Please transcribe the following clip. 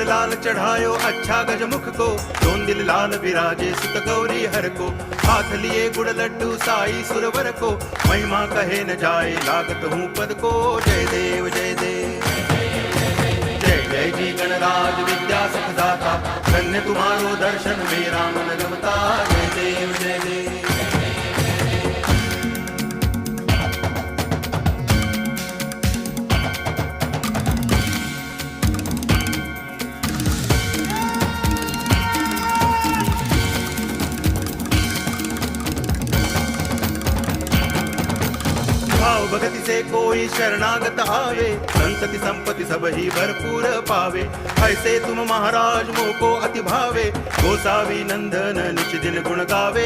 लाल चढ़ायो अच्छा गजमुख को, दोन दिल लाल विराजे सुत गौरी हर को। हाथ लिए गुड़ लड्डू साई सुरवर को, महिमा कहे न जाए लागत हूँ पद को। जय देव जय देव जय जय जी गणराज विद्या सुखदाता, धन्य तुम्हारो दर्शन मेरा मन रमता। जय देव जय देव भाव भगति से कोई शरणागत आवे, संतति संपत्ति सब ही भरपूर पावे। ऐसे तुम महाराज मोको अति भावे, गोसावी नंदन निच दिन गुण गावे।